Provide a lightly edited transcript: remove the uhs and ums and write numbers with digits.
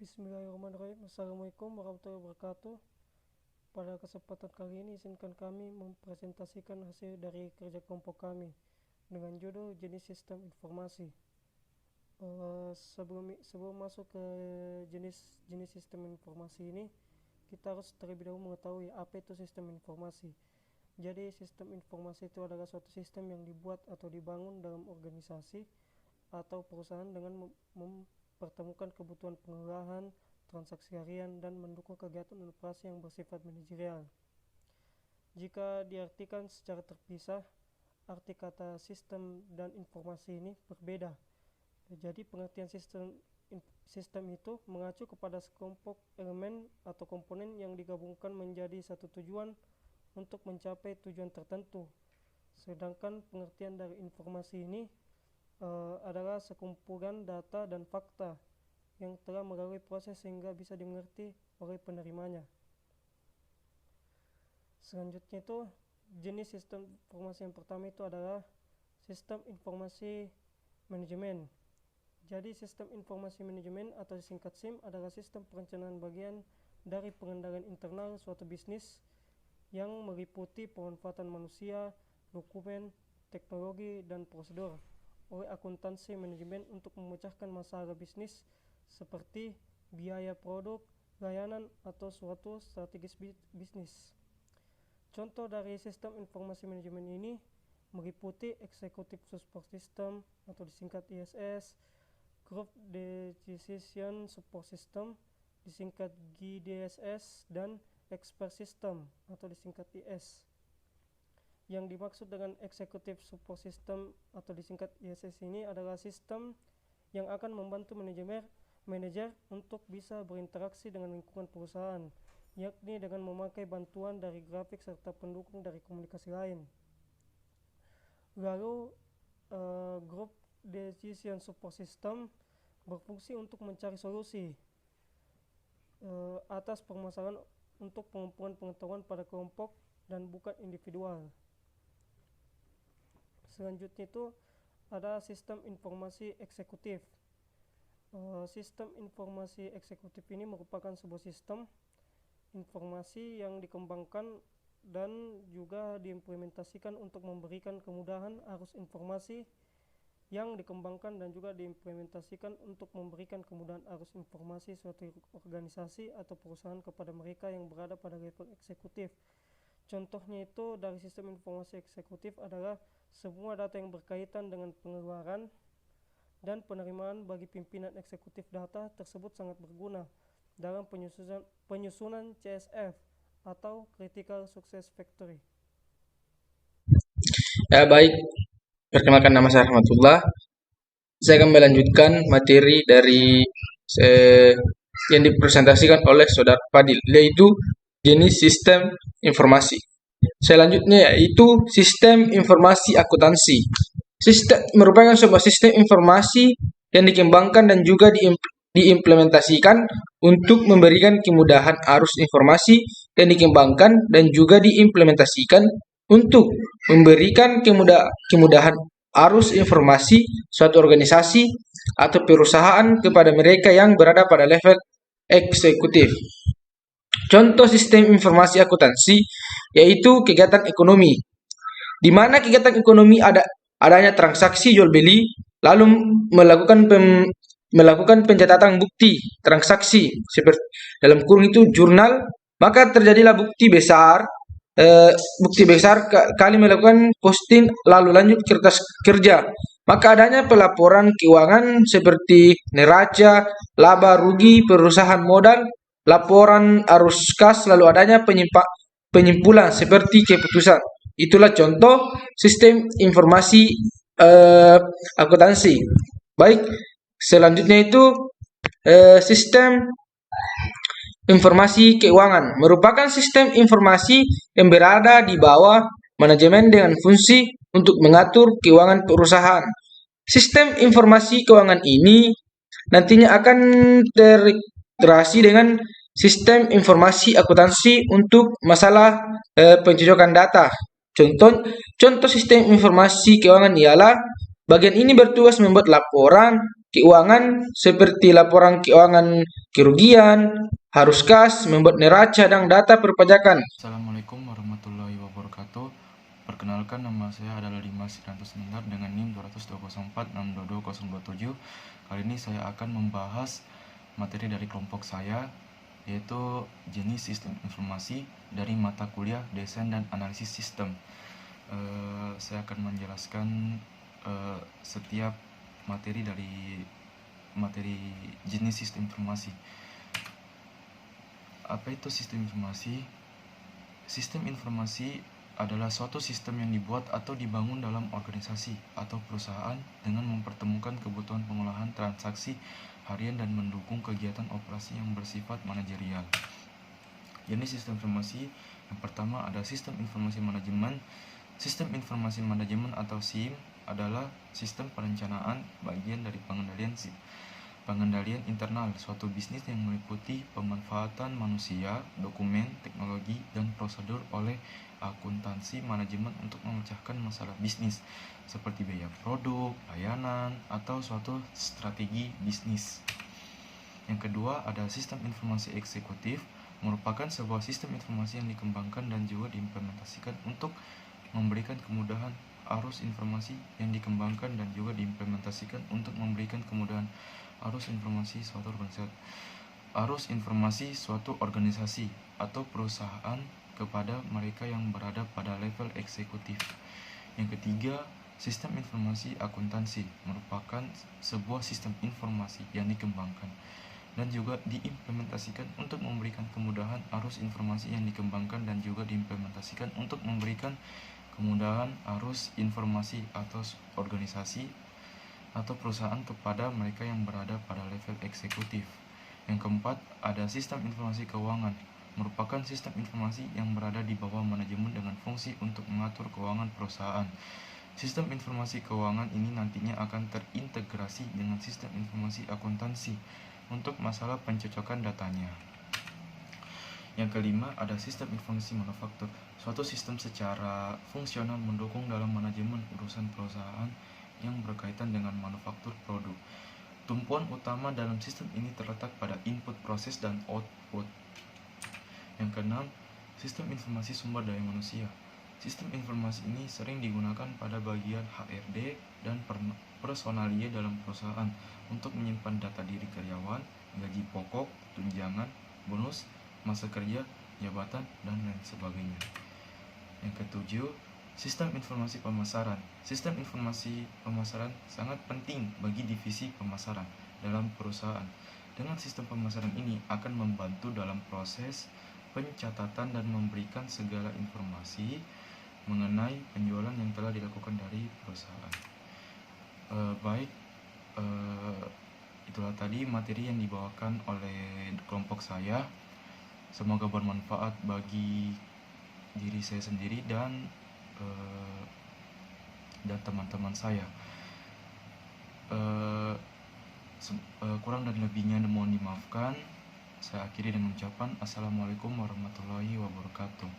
Bismillahirrahmanirrahim. Assalamualaikum warahmatullahi wabarakatuh. Pada kesempatan kali ini izinkan kami mempresentasikan hasil dari kerja kelompok kami dengan judul jenis sistem informasi. Sebelum masuk ke jenis sistem informasi ini, kita harus terlebih dahulu mengetahui apa itu sistem informasi. Jadi sistem informasi itu adalah suatu sistem yang dibuat atau dibangun dalam organisasi atau perusahaan dengan mempertemukan kebutuhan pengelolaan, transaksi harian, dan mendukung kegiatan operasi yang bersifat manajerial. Jika diartikan secara terpisah, arti kata sistem dan informasi ini berbeda. Jadi pengertian sistem itu mengacu kepada sekelompok elemen atau komponen yang digabungkan menjadi satu tujuan untuk mencapai tujuan tertentu. Sedangkan pengertian dari informasi ini adalah sekumpulan data dan fakta yang telah melalui proses sehingga bisa dimengerti oleh penerimanya. Selanjutnya itu jenis sistem informasi yang pertama itu adalah sistem informasi manajemen. Jadi sistem informasi manajemen atau singkat SIM adalah sistem perencanaan bagian dari pengendalian internal suatu bisnis yang meliputi pemanfaatan manusia, dokumen, teknologi, dan prosedur oleh akuntansi manajemen untuk memecahkan masalah bisnis seperti biaya produk, layanan, atau suatu strategis bisnis. Contoh dari sistem informasi manajemen ini meliputi Executive Support System atau disingkat ISS, Group Decision Support System disingkat GDSS, dan Expert System atau disingkat IS. Yang dimaksud dengan Executive Support System atau disingkat ISS ini adalah sistem yang akan membantu manajer untuk bisa berinteraksi dengan lingkungan perusahaan, yakni dengan memakai bantuan dari grafik serta pendukung dari komunikasi lain. Lalu Group Decision Support System berfungsi untuk mencari solusi atas permasalahan untuk pengumpulan pengetahuan pada kelompok dan bukan individual. Selanjutnya itu ada sistem informasi eksekutif. Sistem informasi eksekutif ini merupakan sebuah sistem informasi yang dikembangkan dan juga diimplementasikan untuk memberikan kemudahan arus informasi yang dikembangkan dan juga diimplementasikan untuk memberikan kemudahan arus informasi suatu organisasi atau perusahaan kepada mereka yang berada pada level eksekutif. Contohnya itu dari sistem informasi eksekutif adalah semua data yang berkaitan dengan pengeluaran dan penerimaan bagi pimpinan eksekutif. Data tersebut sangat berguna dalam penyusunan CSF atau Critical Success Factor. Ya, baik. Perkenalkan, nama saya Rahmatullah. Saya akan melanjutkan materi dari yang dipresentasikan oleh Saudara Fadil, yaitu jenis sistem informasi. Selanjutnya yaitu sistem informasi akuntansi. Sistem merupakan sebuah sistem informasi yang dikembangkan dan juga diimplementasikan untuk memberikan kemudahan arus informasi yang dikembangkan dan juga diimplementasikan untuk memberikan kemudahan arus informasi suatu organisasi atau perusahaan kepada mereka yang berada pada level eksekutif. Contoh sistem informasi akuntansi yaitu kegiatan ekonomi, di mana kegiatan ekonomi adanya transaksi jual beli, lalu melakukan pencatatan bukti transaksi seperti dalam kurung itu jurnal, maka terjadilah bukti besar kali melakukan posting lalu lanjut kertas kerja, maka adanya pelaporan keuangan seperti neraca, laba rugi perusahaan modal, laporan arus kas, lalu adanya penyimpulan seperti keputusan. Itulah contoh sistem informasi akuntansi. Baik, selanjutnya itu sistem informasi keuangan merupakan sistem informasi yang berada di bawah manajemen dengan fungsi untuk mengatur keuangan perusahaan. Sistem informasi keuangan ini nantinya akan terintegrasi dengan sistem informasi akuntansi untuk masalah pencocokan data. Contoh sistem informasi keuangan ialah Bagian ini bertugas membuat laporan keuangan seperti laporan keuangan kerugian, harus kas, membuat neraca dan data perpajakan. Assalamualaikum warahmatullahi wabarakatuh. Perkenalkan, nama saya adalah Dimas Sirantus Nindar dengan NIM 224622027. Kali ini saya akan membahas materi dari kelompok saya, yaitu jenis sistem informasi dari mata kuliah Desain dan Analisis Sistem. Saya akan menjelaskan setiap materi dari materi jenis sistem informasi. Apa itu sistem informasi? Sistem informasi adalah suatu sistem yang dibuat atau dibangun dalam organisasi atau perusahaan dengan mempertemukan kebutuhan pengolahan transaksi harian dan mendukung kegiatan operasi yang bersifat manajerial. Jenis sistem informasi yang pertama ada sistem informasi manajemen. Sistem informasi manajemen atau SIM adalah sistem perencanaan bagian dari pengendalian internal suatu bisnis yang meliputi pemanfaatan manusia, dokumen, teknologi, dan prosedur oleh akuntansi manajemen untuk memecahkan masalah bisnis seperti biaya produk, layanan, atau suatu strategi bisnis. Yang kedua ada sistem informasi eksekutif, merupakan sebuah sistem informasi yang dikembangkan dan juga diimplementasikan untuk memberikan kemudahan arus informasi yang dikembangkan dan juga diimplementasikan untuk memberikan kemudahan arus informasi suatu organisasi atau perusahaan kepada mereka yang berada pada level eksekutif. Yang ketiga, sistem informasi akuntansi merupakan sebuah sistem informasi yang dikembangkan dan juga diimplementasikan untuk memberikan kemudahan arus informasi yang dikembangkan dan juga diimplementasikan untuk memberikan kemudahan arus informasi atau organisasi atau perusahaan kepada mereka yang berada pada level eksekutif. Yang keempat, ada sistem informasi keuangan, merupakan sistem informasi yang berada di bawah manajemen dengan fungsi untuk mengatur keuangan perusahaan. Sistem informasi keuangan ini nantinya akan terintegrasi dengan sistem informasi akuntansi untuk masalah pencocokan datanya. Yang kelima, ada sistem informasi manufaktur, suatu sistem secara fungsional mendukung dalam manajemen urusan perusahaan yang berkaitan dengan manufaktur produk. Tumpuan utama dalam sistem ini terletak pada input proses dan output. Yang keenam, sistem informasi sumber daya manusia. Sistem informasi ini sering digunakan pada bagian HRD dan personalia dalam perusahaan untuk menyimpan data diri karyawan, gaji pokok, tunjangan, bonus, masa kerja, jabatan, dan lain sebagainya. Yang ketujuh, sistem informasi pemasaran. Sistem informasi pemasaran sangat penting bagi divisi pemasaran dalam perusahaan. Dengan sistem pemasaran ini akan membantu dalam proses pencatatan dan memberikan segala informasi mengenai penjualan yang telah dilakukan dari perusahaan. Itulah tadi materi yang dibawakan oleh kelompok saya. Semoga bermanfaat bagi diri saya sendiri dan teman-teman saya. Kurang dan lebihnya mohon dimaafkan. Saya akhiri dengan ucapan Assalamualaikum warahmatullahi wabarakatuh.